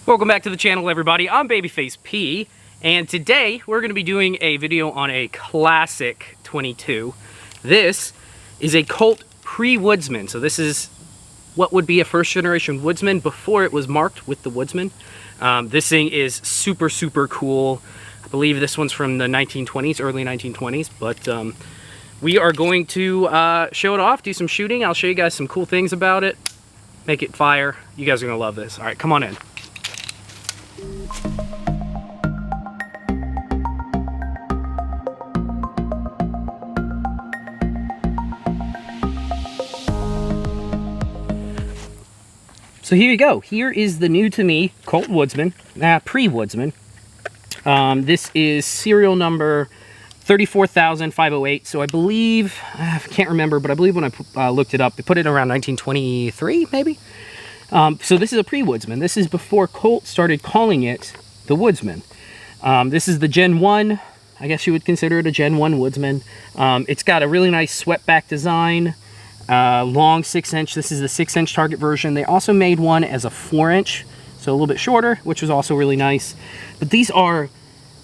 Welcome back to the channel, everybody. I'm Babyface P, and today we're going to be doing a video on a classic 22. This is a Colt pre-Woodsman, so this is what would be a first-generation Woodsman before it was marked with the Woodsman. This thing is super, super cool. I believe this one's from the 1920s, early 1920s, but we are going to show it off, do some shooting. I'll show you guys some cool things about it, make it fire. You guys are going to love this. All right, come on in. So here you go. Here is the new to me Colt Woodsman, pre-Woodsman. This is serial number 34,508. So I believe, I can't remember, but I believe when I looked it up, they put it around 1923, maybe. So this is a pre-Woodsman. This is before Colt started calling it the Woodsman. This is the Gen 1. I guess you would consider it a Gen 1 Woodsman. It's got a really nice swept back design. Long 6-inch. This is the 6-inch target version. They also made one as a 4-inch, so a little bit shorter, which was also really nice. But these are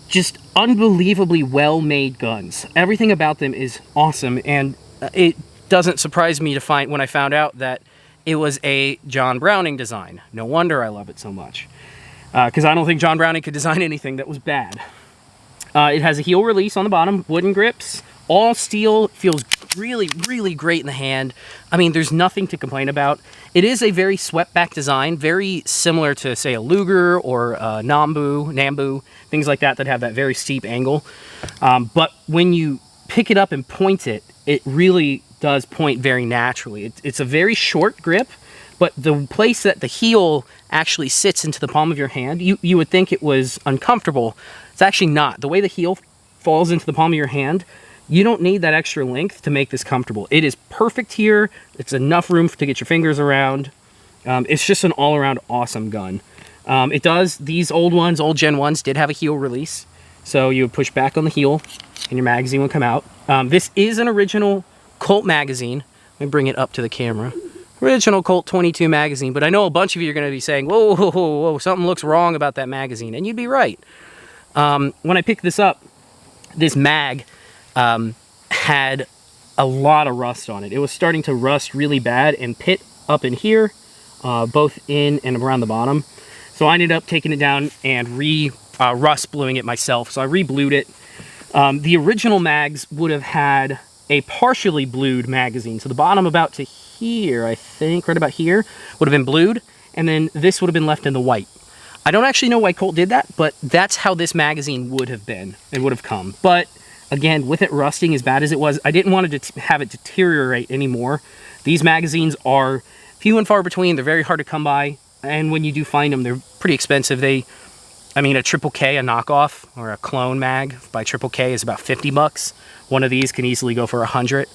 just unbelievably well-made guns. Everything about them is awesome, and it doesn't surprise me to find when I found out that it was a John Browning design. No wonder I love it so much, because I don't think John Browning could design anything that was bad. It has a heel release on the bottom, wooden grips, all steel, feels really, really great in the hand. I mean, there's nothing to complain about. It is a very swept back design, very similar to, say, a Luger or a Nambu, things like that have that very steep angle. But when you pick it up and point it, it really does point very naturally. It's a very short grip, but the place that the heel actually sits into the palm of your hand, you would think it was uncomfortable. It's actually not. The way the heel falls into the palm of your hand, you don't need that extra length to make this comfortable. It is perfect here. It's enough room to get your fingers around. It's just an all-around awesome gun. It does, these old ones, old Gen 1s, did have a heel release. So you would push back on the heel and your magazine would come out. This is an original Colt magazine. Let me bring it up to the camera. Original Colt 22 magazine, but I know a bunch of you are going to be saying, whoa, whoa, whoa, whoa, something looks wrong about that magazine, and you'd be right. When I picked this up, this mag had a lot of rust on it. It was starting to rust really bad and pit up in here, both in and around the bottom. So I ended up taking it down and rust bluing it myself. So I re-blued it. The original mags would have had a partially blued magazine. So the bottom about to here, I think, right about here, would have been blued, and then this would have been left in the white. I don't actually know why Colt did that, but that's how this magazine would have been. It would have come. But again, with it rusting as bad as it was, I didn't want to have it deteriorate anymore. These magazines are few and far between. They're very hard to come by, and when you do find them, they're pretty expensive. I mean, a Triple K, a knockoff, or a clone mag by Triple K is about 50 bucks. One of these can easily go for 100.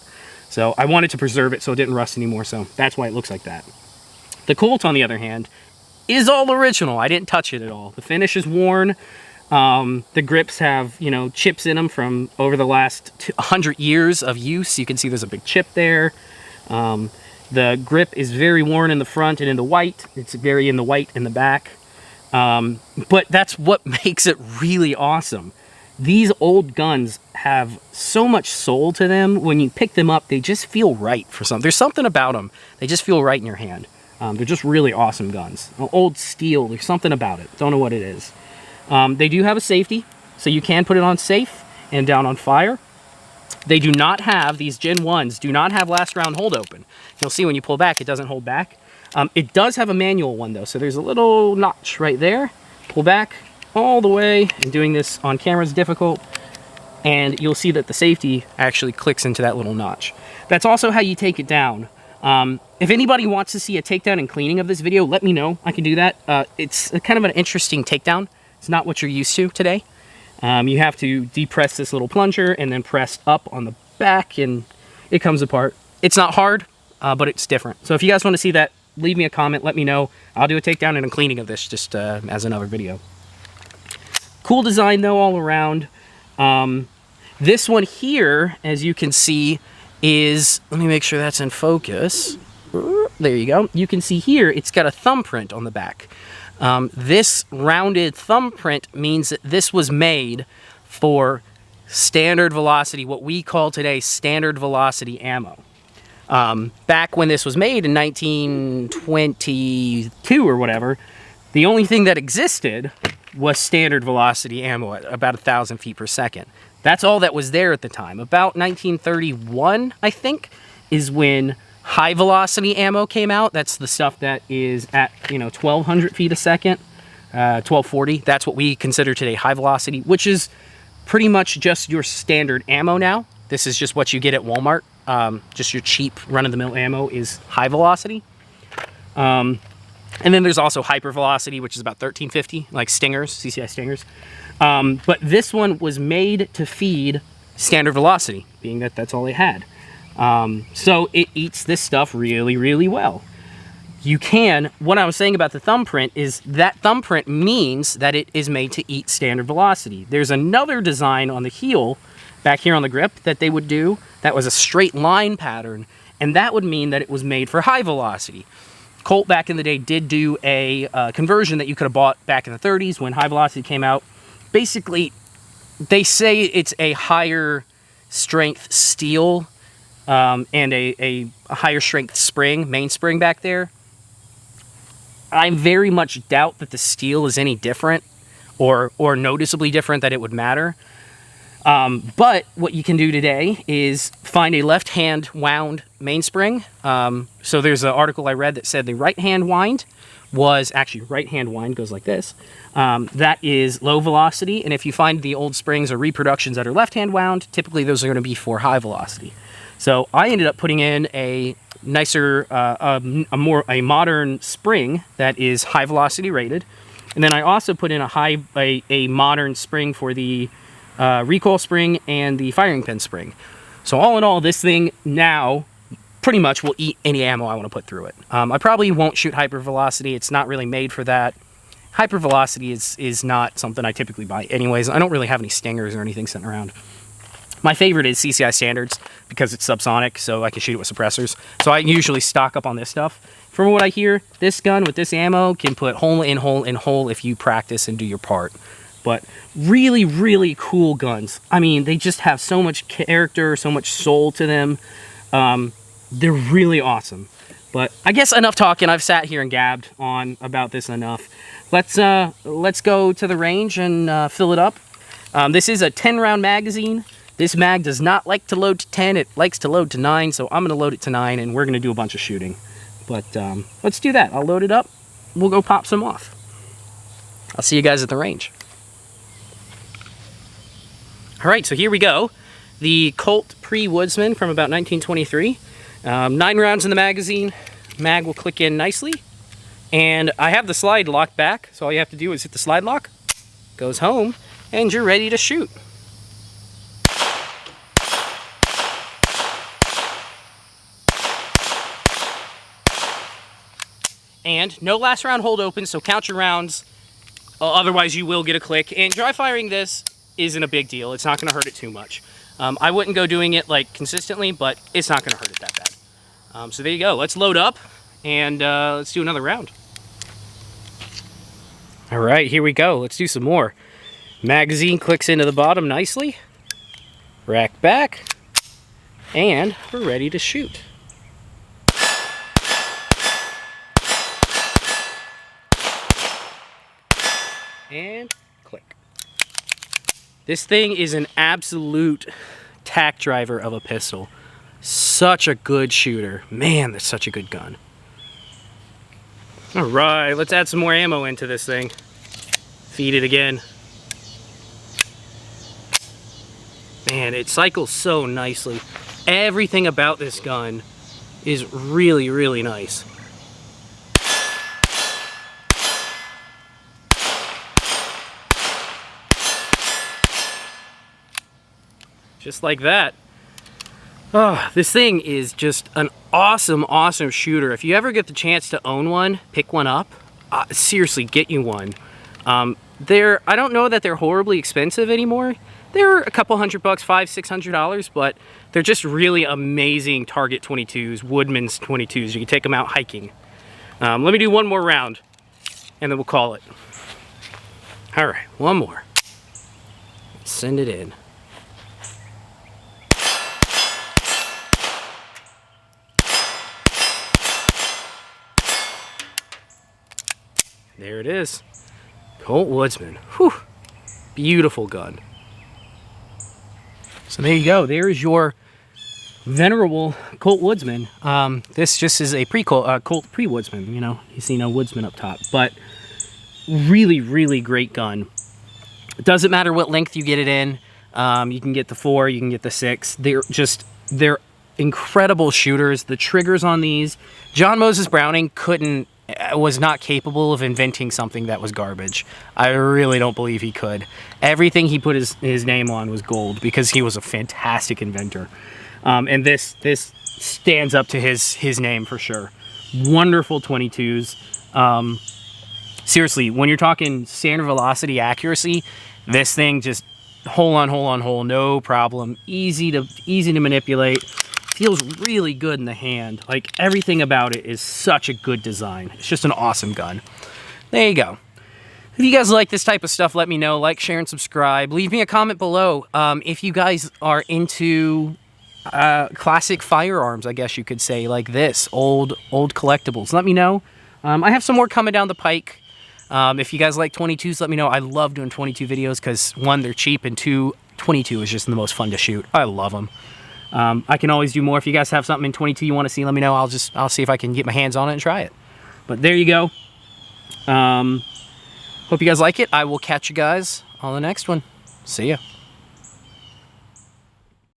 So I wanted to preserve it so it didn't rust anymore, so that's why it looks like that. The Colt, on the other hand, is all original. I didn't touch it at all. The finish is worn. The grips have, you know, chips in them from over the last 100 years of use. You can see there's a big chip there. The grip is very worn in the front and in the white. It's very in the white in the back. But that's what makes it really awesome. These old guns have so much soul to them. When you pick them up, they just feel right for something. There's something about them. They just feel right in your hand. They're just really awesome guns. Old steel, there's something about it. Don't know what it is. They do have a safety, so you can put it on safe and down on fire. They do not have, these Gen 1s do not have last round hold open. You'll see when you pull back, it doesn't hold back. It does have a manual one though, so there's a little notch right there. Pull back all the way, and doing this on camera is difficult. And you'll see that the safety actually clicks into that little notch. That's also how you take it down. If anybody wants to see a takedown and cleaning of this video, let me know. I can do that. It's kind of an interesting takedown. It's not what you're used to today. You have to depress this little plunger and then press up on the back and it comes apart. It's not hard, but it's different. So if you guys want to see that, leave me a comment, let me know. I'll do a takedown and a cleaning of this just as another video. Cool design though all around. This one here, as you can see, is, let me make sure that's in focus. there you go. You can see here it's got a thumbprint on the back. This rounded thumbprint means that this was made for standard velocity, what we call today standard velocity ammo. Back when this was made in 1922 or whatever, the only thing that existed was standard velocity ammo at about 1,000 feet per second. That's all that was there at the time. About 1931, I think, is when high velocity ammo came out. That's the stuff that is at, 1,200 feet a second, 1,240. That's what we consider today high velocity, which is pretty much just your standard ammo now. This is just what you get at Walmart. Just your cheap run-of-the-mill ammo is high velocity. And then there's also hyper velocity, which is about 1,350, like Stingers, CCI Stingers. But this one was made to feed standard velocity, being that that's all they had. So it eats this stuff really, really well. What I was saying about the thumbprint is that thumbprint means that it is made to eat standard velocity. There's another design on the heel, back here on the grip, that they would do that was a straight line pattern, and that would mean that it was made for high velocity. Colt back in the day did do a conversion that you could have bought back in the 30s when high velocity came out. Basically, they say it's a higher strength steel and a higher strength spring, mainspring back there. I very much doubt that the steel is any different or noticeably different that it would matter. But what you can do today is find a left-hand wound mainspring. So there's an article I read that said the right-hand wind was actually right-hand wind goes like this. That is low velocity, and if you find the old springs or reproductions that are left-hand wound, typically those are going to be for high velocity. So I ended up putting in a nicer, a modern spring that is high velocity rated, and then I also put in a modern spring for the recoil spring and the firing pin spring. So all in all, this thing now pretty much will eat any ammo I want to put through it. I probably won't shoot hyper velocity. It's not really made for that. Hyper velocity is not something I typically buy anyways. I don't really have any Stingers or anything sitting around. My favorite is CCI Standards because it's subsonic, so I can shoot it with suppressors. So I usually stock up on this stuff. From what I hear, this gun with this ammo can put hole in hole in hole if you practice and do your part. But really, really cool guns. I mean, they just have so much character, so much soul to them. They're really awesome. But I guess enough talking. I've sat here and gabbed on about this enough. Let's go to the range and fill it up. This is a 10-round magazine. This mag does not like to load to 10. It likes to load to 9, so I'm going to load it to 9, and we're going to do a bunch of shooting. But let's do that. I'll load it up. We'll go pop some off. I'll see you guys at the range. All right, so here we go. The Colt Woodsman from about 1923. 9 rounds in the magazine. Mag will click in nicely. And I have the slide locked back, so all you have to do is hit the slide lock. Goes home, and you're ready to shoot. And no last round hold open, so count your rounds. Otherwise, you will get a click. And dry firing this isn't a big deal. It's not going to hurt it too much. I wouldn't go doing it like consistently, but it's not going to hurt it that bad. So there you go. Let's load up and let's do another round. All right, here we go. Let's do some more. Magazine clicks into the bottom nicely. Rack back. And we're ready to shoot. And click. This thing is an absolute tack driver of a pistol. Such a good shooter. Man, that's such a good gun. All right, let's add some more ammo into this thing. Feed it again. Man, it cycles so nicely. Everything about this gun is really, really nice. Just like that. Oh, this thing is just an awesome, awesome shooter. If you ever get the chance to own one, pick one up. Seriously, get you one. I don't know that they're horribly expensive anymore. They're a couple $100, $500-600, but they're just really amazing Target 22s, Woodman's 22s. You can take them out hiking. Let me do one more round, and then we'll call it. All right, one more. Send it in. There it is. Colt Woodsman. Whew. Beautiful gun. So there you go. There's your venerable Colt Woodsman. This just is a Colt pre-Woodsman. You know, you see no Woodsman up top. But really, really great gun. It doesn't matter what length you get it in. You can get the 4, you can get the 6. They're incredible shooters. The triggers on these, John Moses Browning was not capable of inventing something that was garbage. I really don't believe he could. Everything he put his name on was gold because he was a fantastic inventor. And this stands up to his name for sure. Wonderful 22s. Seriously, when you're talking standard velocity accuracy, this thing just hole on hole on hole, no problem. Easy to manipulate. Feels really good in the hand. Like, everything about it is such a good design. It's just an awesome gun. There you go. If you guys like this type of stuff, let me know. Like, share, and subscribe. Leave me a comment below if you guys are into classic firearms, I guess you could say, like this. Old collectibles. Let me know. I have some more coming down the pike. If you guys like 22s, let me know. I love doing 22 videos because, 1, they're cheap, and 2, 22 is just the most fun to shoot. I love them. I can always do more. If you guys have something in 22 you want to see, let me know. I'll see if I can get my hands on it and try it. But there you go. Hope you guys like it. I will catch you guys on the next one. See ya.